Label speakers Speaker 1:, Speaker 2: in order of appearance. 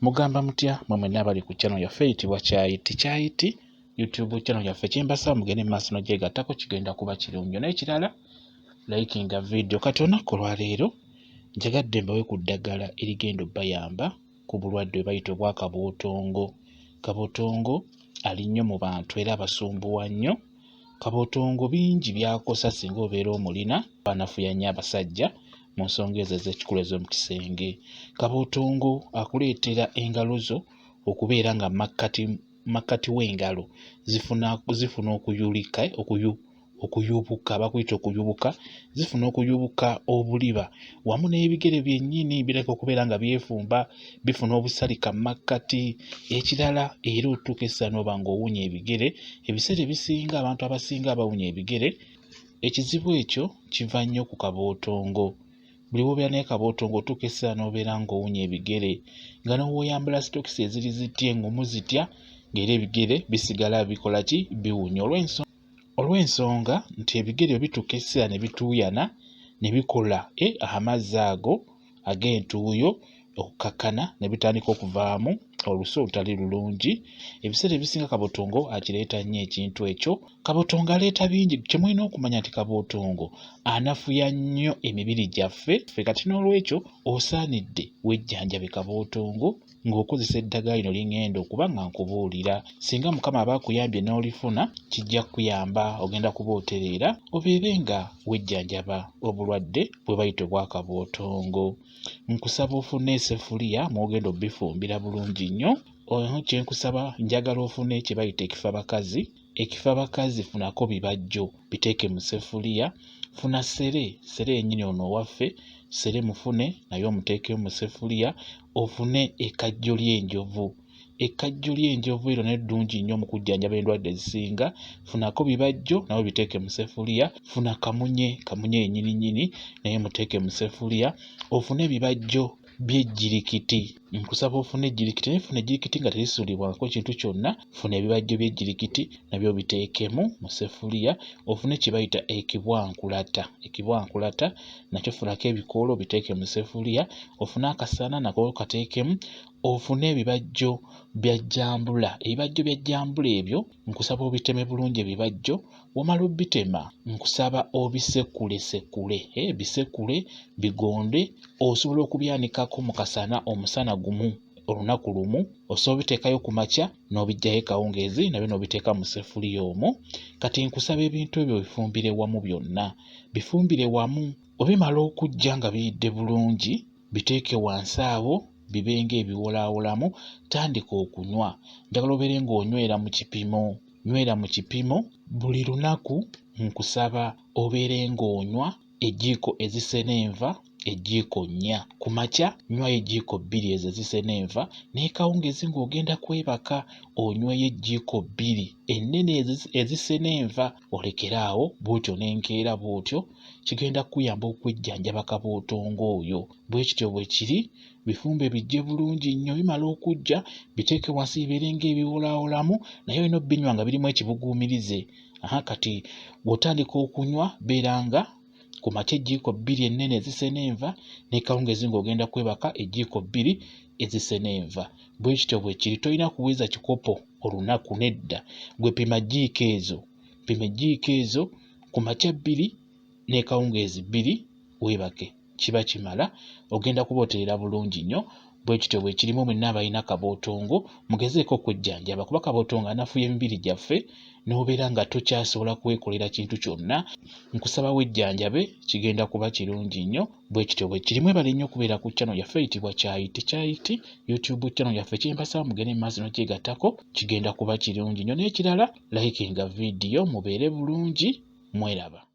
Speaker 1: Mugamba mutya mmwe n'abali ku channel yaffe eyitibwa Kyayiti YouTube channel yaffe kyembasaba mugende mu maaso n'ogyegattako kigenda kuba kirungi n'ekirala likinga video. Kati olunaku olwaleero njagadde mbawe ku ddagala erigenda obbayamba ku bulwadde bwe bayita obwa kabootongo. Kabootongo ali nnyo mu bantu era abasumbuwa nnyo. Kabootongo bingi byakosa singa obeera omulina, banafuya nnyo abasajja mu nsonga ezo ez'ekikulu ez'omu kisenge. Kabootongo akuleetera engalo zo okubeera nga makkati w'engalo zifuna okuyubuka, bakuyita okuyubuka, zifuna okuyubuka obuliba wamu n'ebigere byennyini bireka okubeera nga byefumba, bifuna obusalika makkati. Ekirala era otuuka essaawa n'oba ng'owunya ebigere, ebiseera ebisinga abantu abasinga abawunya ebigere, ekizibu ekyo kiva nnyo ku kabootongo. Buli bw'obeera naye kabootongo otuuka essaawa n'obeera ng'owunya ebigere nga n'oweyambala sitokisi eziri zitya engumu zitya, ng'era ebigere bisigala bikola ki? Biwunya. Olw'ensonga nti ebigere bituuka essaawa ne bituuyana ne bikola amazzi ago ag'entuuyo okukakkana ne bitandika okuvaamu olusu olutali lulungi. Ebiseera ebisinga kabootongo akireeta nnyo ekintu ekyo. Kabootongo aleeta bingi. Kye mulina okumanya nti kabootongo anafuya nnyo emibiri gyaffe. Kati n'olwekyo osaanidde wejjanjabe kabootongo ng'okozesa eddagala lino liŋŋenda okuba nga nkubuulira. Singa Mukama aba akuyambye n'olifuna kijja kukuyamba, ogenda kuba otereera obeere nga wejjanjaba obulwadde bwe bayita obwa kabootongo. Nkusaba ofune essefuliya mw'ogenda obbifumbira bulungi nnyo. Kye nkusaba njagala ofune kye bayita ekifabakazi. Ekifabakazi funako bibajjo biteeke mu ssefuliya. Funa ssere yennyini ono owaffe, ssere mufune naye omuteekemu mu ssefuliya. Ofune ekkajjo ly'enjovu. Ekkajjo ly'enjovu eryo n'eddungi nnyo mu kujjanjaba endwadde ezisinga. Funako bibajjo nabyo biteeke mu ssefuliya. Funa kamunye yennyini naye muteeke mu ssefuliya. Ofune ebibajjo by'ejjirikiti. Nkusaba ofune ejjirikiti, naye funa ejjirikiti nga terisuulibwako kintu kyonna. Funa ebibajjo by'ejjirikiti nabyo biteekemu mu ssefuliya. Ofune kye bayita ekibwankulata nakyo funako ebikoola biteeke mu ssefuliya. Ofune akasaana nako kateekemu. Ofune ebibajjo bya jjambula. Ebibajjo bya jjambula ebyo nkusaba obiteme bulungi ebibajjo. Wamala obbitema nkusaba obisekulekule, bisekule bigonde, osobola okubyanikako mu kasaana omusana gumu olunaku lumu. Osobola obiteekayo ku makya n'obiggyayo kawungeezi nabyo n'obiteeka mu ssefuliya omwo. Kati nkusaba ebintu ebyo bifumbire wamu byonna. Bifumbire wamu. Obimala okujja nga biyidde bulungi biteeke wansi awo bibe ng'ebiwolaawolamu. Tandika okunywa. Njagala obeere ng'onywera mu kipimo. Nywera mu kipimo. Buli lunaku nkusaba obeere ng'onywa ejjiiko ezisena enva ejjiiko 4. Ku makya nywayo ejjiiko 2 ezo ezisena enva, naye kawungeezi ng'ogenda kwebaka onyweyo ejjiiko 2 ennene ezisena enva. Olekeraawo bw'otyo n'enkeera bw'otyo. Kigenda kukuyamba okwejjanjaba kabootongo oyo. Bwe kityo bwe kiri. Bifumbe bijje bulungi nnyo. Bimala okujja biteeke wansi bibeere ng'ebiwolaawolamu, naye olina obbinywa nga birimu ekibuguumirize. Kati bw'otandika okunywa beera nga ku makya ejjiiko 2 ennene ezisena enva, ne kawungeezi ng'ogenda kwebaka ejjiiko 2 ezisena enva. Bwe kityo bwe kiri. Tolina kuweza kikopo olunaku, nedda. Gwe pima ejjiiko ezo ku makya 2 ne kawungeezi 2 weebake. Kiba kimala. Ogenda kuba otereera bulungi nnyo. Bwe kityo bwe kirimu mwenna abalina kabootongo mugezeeko okwejjanjaba, kuba kabootongo anafuya emibiri gyaffe n'obeera nga tokyasobola kwekolera kintu kyonna. Nkusaba wejjanjabe, kigenda kuba kirungi nnyo. Bwe kityo bwe kiri. Mwebale nnyo okubeera ku channel yaffe eyitibwa Kyayiti YouTube channel yaffe kyembasaba mugende mu maaso n'okyegattako kigenda kuba kirungi nnyo. N'ekirala likinga video mubeere bulungi. Mweraba.